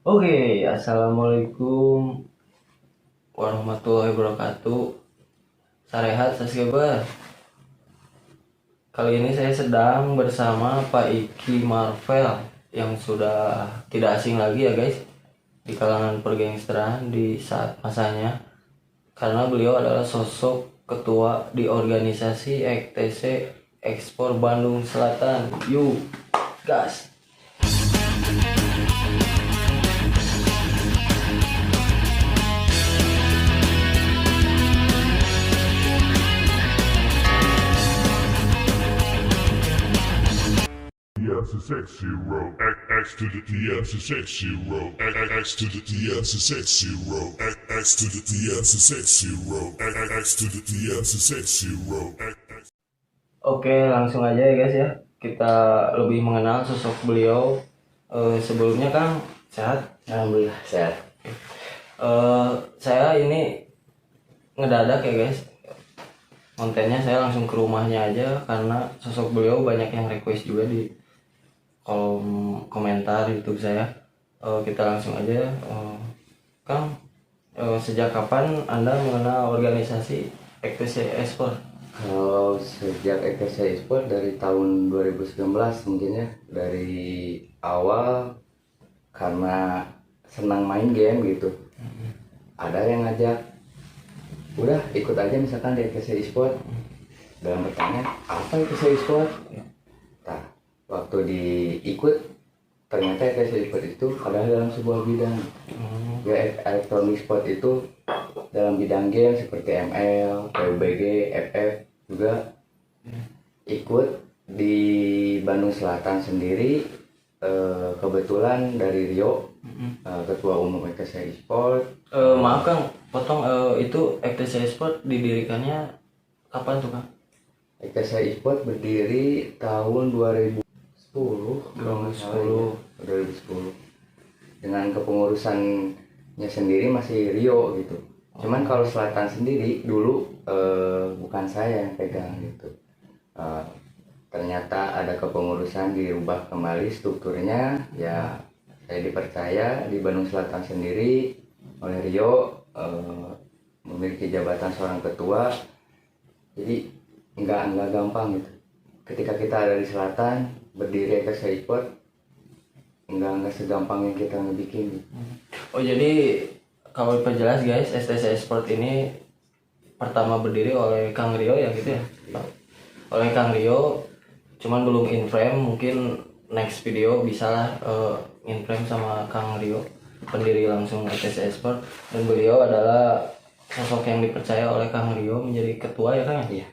Oke, assalamualaikum warahmatullahi wabarakatuh. Sarehat saskieueuh. Kali ini saya sedang bersama Pak Iki Marvel yang sudah tidak asing lagi ya guys di kalangan pergangsteran di saat masanya, karena beliau adalah sosok ketua di organisasi EKTC Ekspor Bandung Selatan. Yuk, gas. TS is X zero. X to the TS is X zero. X to the TS is X zero. X to the TS is X zero. X to the TS is X zero. Oke, langsung aja ya guys ya. Kita lebih mengenal sosok beliau. Sebelumnya Kang, sehat? Alhamdulillah sehat. Saya ini ngedadak ya guys. Kontennya saya langsung ke rumahnya aja karena sosok beliau banyak yang request juga di kolom komentar YouTube saya. Kita langsung aja. Kang, sejak kapan Anda mengenal organisasi EKTC Esport? Kalau sejak EKTC Esport dari tahun 2019 mungkin ya, dari awal karena senang main game gitu. Ada yang ngajak, udah ikut aja misalkan di EKTC Esport. Dalam bertanya apa EKTC Esport? Nah, waktu diikut ternyata EKTC Esport itu adalah dalam sebuah bidang. Ya, elektronik sport itu dalam bidang game seperti ML, PUBG, FF juga ikut di Bandung Selatan sendiri. Kebetulan dari Rio, ketua umum EKTC Esport. Maaf Kang, potong. Itu EKTC Esport didirikannya kapan tuh Kang? EKTC Esport berdiri tahun 2010, 2010. Dengan kepengurusannya sendiri masih Rio gitu. Cuman kalau Selatan sendiri dulu bukan saya yang pegang gitu. Ternyata ada kepengurusan dirubah kembali strukturnya, ya saya dipercaya di Bandung Selatan sendiri oleh Rio, memiliki jabatan seorang ketua. Jadi nggak gampang gitu. Ketika kita ada di Selatan berdiri ke Esport, nggak segampang yang kita ngebikin gitu. Oh, jadi kalau perjelas guys, STC Esport ini pertama berdiri oleh Kang Rio ya gitu ya? Oleh Kang Rio, cuman belum in frame. Mungkin next video bisa lah in frame sama Kang Rio, pendiri langsung STC Esport. Dan beliau adalah sosok yang dipercaya oleh Kang Rio menjadi ketua ya Kang? Iya.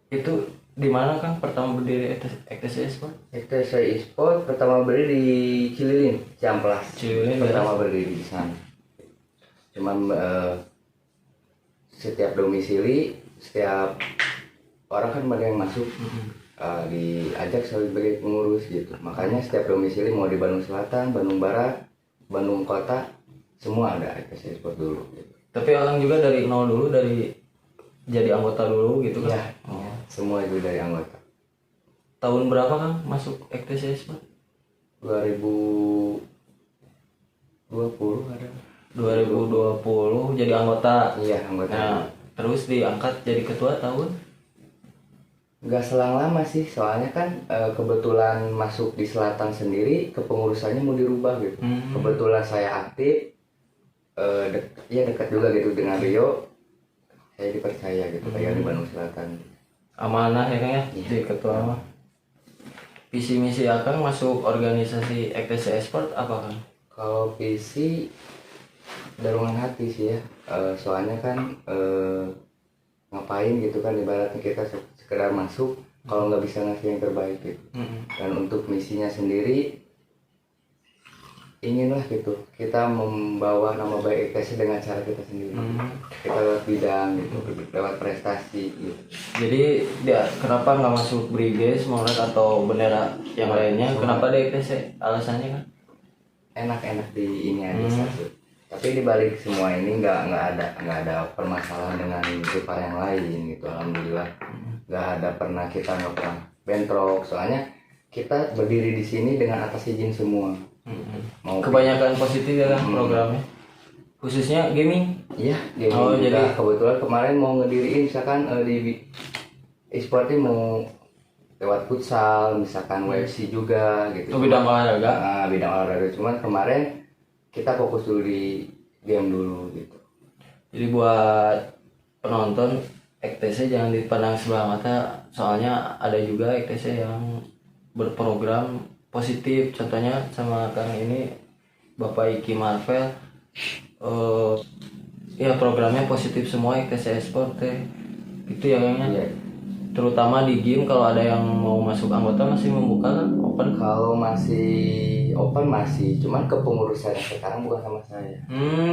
Itu di mana Kang pertama berdiri EKTC Esport? EKTC Esport pertama berdiri di Cililin, Ciamplas. Cililin, pertama berdiri di sana. Cuman setiap domisili, setiap orang kan ada yang masuk, diajak sebagai pengurus gitu. Makanya setiap domisili mau di Bandung Selatan, Bandung Barat, Bandung Kota, semua ada EKTC Esport dulu gitu. Tapi orang juga dari nol dulu, dari jadi anggota dulu gitu kan? Iya, semua itu dari anggota. Tahun berapa Kang masuk EKTC Esport? 2020 ada. 2020 jadi anggota. Iya, anggota. Nah, terus diangkat jadi ketua tahun? Nggak selang lama sih, soalnya kan kebetulan masuk di Selatan sendiri, kepengurusannya mau dirubah gitu. Kebetulan saya aktif, dekat juga gitu dengan Rio, saya dipercaya gitu kayak di Bandung Selatan. Amanah ya Kang ya, Iya. jadi ketua mah. Visi misi Akang masuk organisasi EKTC Esport apa Kang? Kalau visi dorongan hati sih ya, soalnya kan ngapain gitu kan, ibaratnya kita sekedar masuk kalau nggak bisa ngasih yang terbaik gitu. Dan untuk misinya sendiri, inginlah gitu kita membawa nama baik EKTC dengan cara kita sendiri. Kita lewat bidang gitu, lewat prestasi gitu. Jadi dia kenapa nggak masuk Briges, Moret atau bendera yang lainnya? Kenapa di EKTC? Alasannya kan? Enak-enak di ini aja satu. Tapi dibalik semua ini nggak ada permasalahan dengan rival yang lain gitu. Alhamdulillah nggak pernah bentrok. Soalnya kita berdiri di sini dengan atas izin semua. Mau Kebanyakan positif ya kan programnya, khususnya gaming. iya gaming Oh, juga. jadi- Kebetulan kemarin mau ngediriin misalkan di e-sportnya mau lewat futsal, misalkan UFC juga gitu. Oh, bidang olahraga. Bidang olahraga. Cuman kemarin kita fokus dulu di game dulu gitu. Jadi buat penonton, EKTC jangan dipandang sebelah mata, soalnya ada juga EKTC yang berprogram positif. Contohnya sama Kang ini, Bapak Iki Marvel, ya programnya positif semua EKTC Esport teh. Itu ya Kang ya. Iya. Terutama di game, kalau ada yang mau masuk anggota masih membuka kan, open. Kalau masih open masih, cuman kepengurusan sekarang bukan sama saya.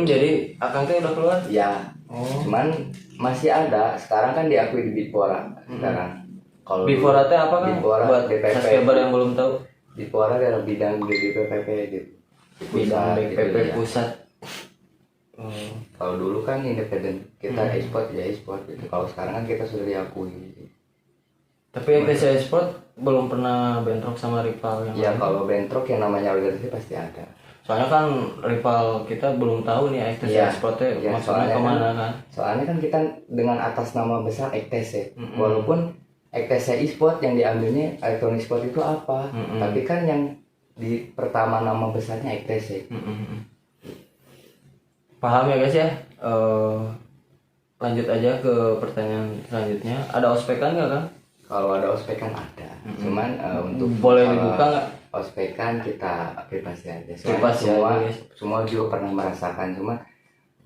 Jadi Akang teh udah keluar. Ya, Oh. cuman masih ada. Sekarang kan diakui di Bitpora sekarang. Kalau Before teh apa kan? Bitpora, Buat DPP. subscriber yang belum tahu. Bitpora dalam bidang di DPP gitu. Di Bidang pusat gitu DPP ya. pusat. Kalau dulu kan independen, kita e-sport ya e-sport gitu. Kalau sekarang kan kita sudah diakui. Tapi EKTC Esport belum pernah bentrok sama rival yang Ya lain. kalau bentrok yang namanya organisasi pasti ada. Soalnya kan rival kita belum tahu nih EKTC Iya, Esportnya iya, maksudnya soalnya kemana kan. Soalnya kan kita dengan atas nama besar EKTC, walaupun EKTC e-sport yang diambilnya Electronic Sport itu apa, tapi kan yang di pertama nama besarnya EKTC. Paham ya guys ya. Lanjut aja ke pertanyaan selanjutnya. Ada ospekan nggak kan? Kalau ada ospekan ada, cuman untuk Boleh masalah dibuka nggak? ospekan kita bebas aja. Bebas ya, semua guys. semua juga pernah merasakan, cuma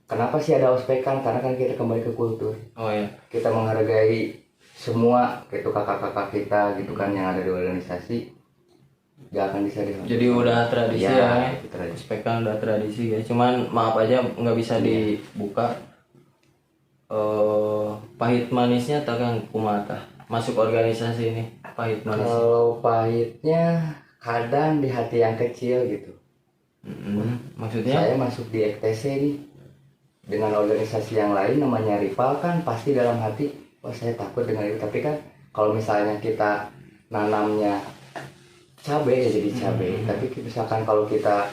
kenapa sih ada ospekan? Karena kan kita kembali ke kultur. Oh ya. Kita menghargai semua gitu kakak-kakak kita gitu kan yang ada di organisasi, gak akan bisa dihapus. Jadi udah tradisi Ya, ya. itu tradisi. Ospekan udah tradisi guys. Cuman maaf aja nggak bisa dibuka. Pahit manisnya tak kan kumata. Masuk organisasi ini pahit manis. Kalau pahitnya kadang di hati yang kecil gitu. Maksudnya? Saya masuk di EKTC nih dengan organisasi yang lain namanya rival kan pasti dalam hati, wah saya takut dengan itu. Tapi kan kalau misalnya kita nanamnya cabai ya jadi cabai. Tapi misalkan kalau kita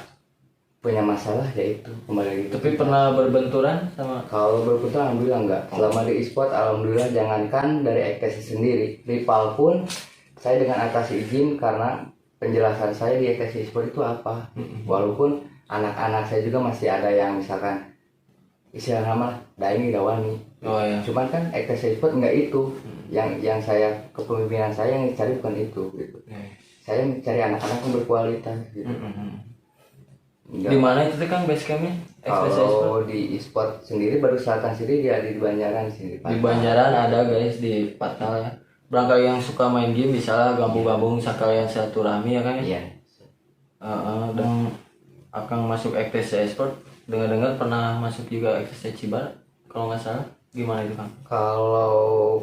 punya masalah ya itu kembali lagi. Tapi pernah berbenturan sama? Kalau berputar alhamdulillah enggak. Selama di e-sport alhamdulillah, jangankan dari EKTC sendiri, rival pun saya dengan atas izin karena penjelasan saya di EKTC e-sport itu apa. Walaupun anak-anak saya juga masih ada yang misalkan istilah nama daingi dawani. Oh ya. Cuman kan EKTC e-sport enggak itu. Yang saya kepemimpinan saya yang dicari bukan itu gitu. Saya mencari anak-anak yang berkualitas gitu. Enggak. Di mana itu tuh Kang base campnya? EKTC Esport? Kalau di e-sport sendiri baru selatan sendiri dia di Banjaran sini. Di Banjaran ada guys, di Patal ya. Barangkali yang suka main game bisa lah gabung-gabung sekalian silaturahmi ya Kang ya. Iya. Dan akan masuk EKTC Esport. Dengar-dengar pernah masuk juga EKTC Cibar kalau nggak salah. Gimana itu Kang? Kalau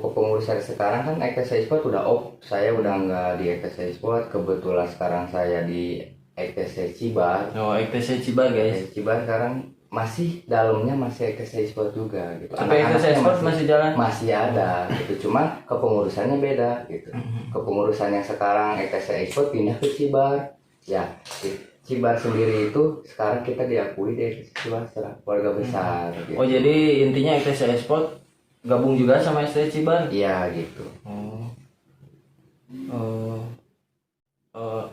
kepengurusan sekarang kan EKTC Esport udah off. Saya udah nggak di EKTC Esport. Kebetulan sekarang saya di EKTC Cibar. Oh, EKTC Cibar guys. EKTC Cibar sekarang masih dalamnya masih EKTC Esport juga gitu. Tapi EKTC Esport masih jalan? Masih ada gitu. Cuma kepengurusannya beda gitu. Kepengurusan yang sekarang EKTC Esport pindah ke Cibar. Ya, Cibar sendiri itu sekarang kita diakui di EKTC Cibar secara keluarga besar gitu. Oh, jadi intinya EKTC Esport gabung juga sama EKTC Cibar? Iya gitu.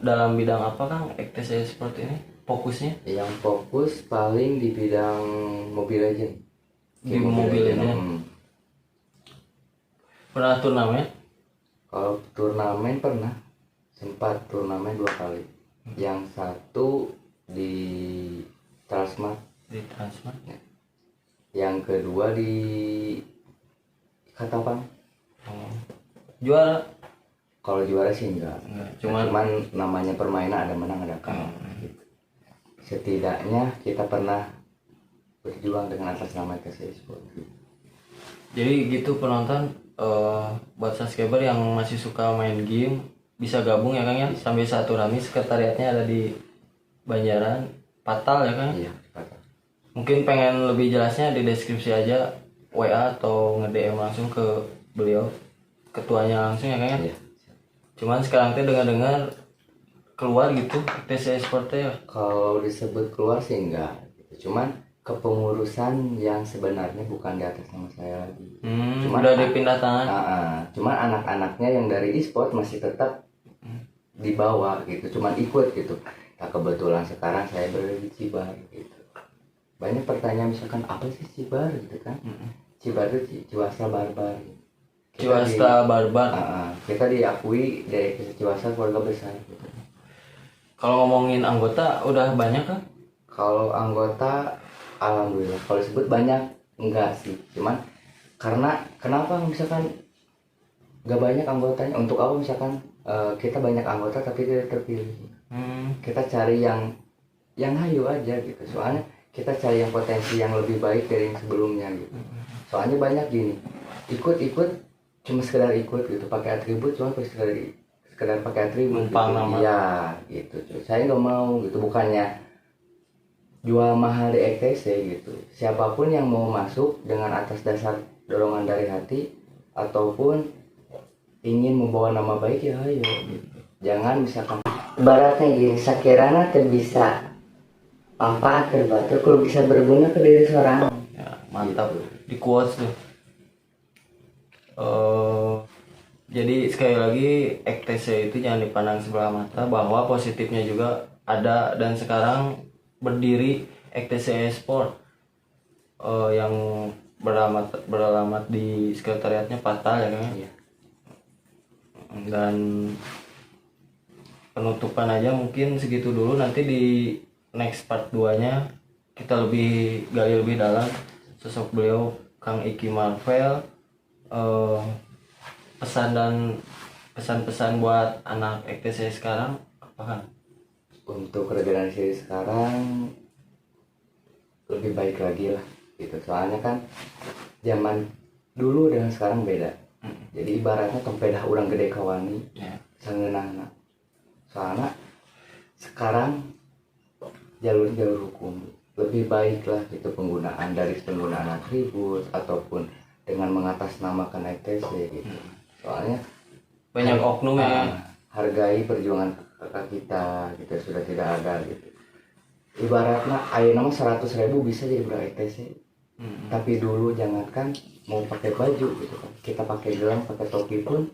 Dalam bidang apa Kang EKTC Esport ini fokusnya? Yang fokus paling di bidang Mobile Legend. Di Mobile Legend. Pernah turnamen? Kalau turnamen pernah, sempat turnamen 2 kali. Yang satu di Transmart, Di Transmart. yang kedua di Katapang. Juara? Kalau juara sih enggak. Cuman namanya permainan ada menang ada kalah. Gitu. Setidaknya kita pernah berjuang dengan atas nama EKTC Esport. Jadi gitu penonton, buat subscriber yang masih suka main game bisa gabung ya Kang ya, sambil silaturahmi. Sekretariatnya ada di Banjaran Patal ya Kang. Iya, Pak. Mungkin pengen lebih jelasnya di deskripsi aja, WA atau nge-DM langsung ke beliau, ketuanya langsung ya Kang ya. Iya. Cuman sekarang teh dengar-dengar keluar gitu TC Esportnya ya? Kalau disebut keluar sih enggak gitu. Cuman kepengurusan yang sebenarnya bukan di atas nama saya lagi. Cuman Udah dipindah tangan. Cuman anak-anaknya yang dari e-sport masih tetap dibawa gitu, cuman ikut gitu. Nah kebetulan sekarang saya berada di Cibar gitu. Banyak pertanyaan misalkan apa sih Cibar gitu kan? Cibar itu Ciwasa Barbar. Ciwasta Barbar. Kita diakui dari Ciwasa keluarga besar gitu. Kalau ngomongin anggota udah banyak kan? Kalau anggota alhamdulillah, kalau disebut banyak enggak sih, cuman karena kenapa misalkan nggak banyak anggotanya, untuk apa misalkan kita banyak anggota tapi tidak terpilih. Kita cari yang hayu aja gitu, soalnya kita cari yang potensi yang lebih baik dari yang sebelumnya gitu. Soalnya banyak gini, ikut cuma sekedar ikut gitu, pakai atribut cuma sekedar pakai atribut numpang gitu. nama. Ya gitu, saya nggak mau gitu, bukannya jual mahal di ETC gitu. Siapapun yang mau masuk dengan atas dasar dorongan dari hati ataupun ingin membawa nama baik ya ayo gitu. Jangan misalkan Ibaratnya gini, sakirana teu bisa manfaat terbatu kalau bisa berguna ke diri seorang. Ya, mantap di quotes tuh. Jadi sekali lagi ETC itu jangan dipandang sebelah mata, bahwa positifnya juga ada, dan sekarang berdiri ETC Esport yang beralamat di sekretariatnya Patal ya kan. Iya. Dan penutupan aja mungkin segitu dulu, nanti di next part 2 nya kita gali lebih dalam sosok beliau Kang Iki Marvel, pesan-pesan buat anak ETC sekarang apa kan? untuk regenerasi sekarang lebih baik lagi lah gitu, soalnya kan zaman dulu dengan sekarang beda. Jadi ibaratnya tempedah orang gede kawani Ya. sangeunahna, soalnya sekarang jalur hukum lebih baik lah gitu, penggunaan atribut ataupun dengan mengatasnamakan ETC gitu. Soalnya Banyak oknum ya. hargai perjuangan kakak kita gitu, sudah tidak ada gitu. Ibaratnya ayeuna mah 100.000 bisa jadi budak ETC. Tapi dulu jangankan mau pakai baju gitu kan, kita pakai gelang, pakai topi pun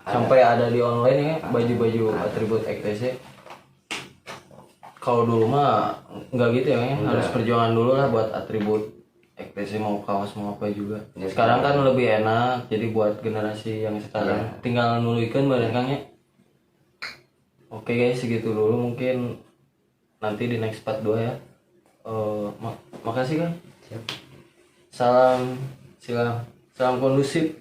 Sampai ada di online ya baju-baju atribut ETC. Kalau dulu mah nggak gitu ya, harus perjuangan dulu lah buat atribut ETC, mau kaos mau apa juga. Ya, sekarang kan lebih enak, jadi buat generasi yang sekarang tinggal nuluykeun bareng Kang ya. Oke guys, segitu dulu mungkin, nanti di next part 2 ya. Makasih Kang. siap. Salam kondusif.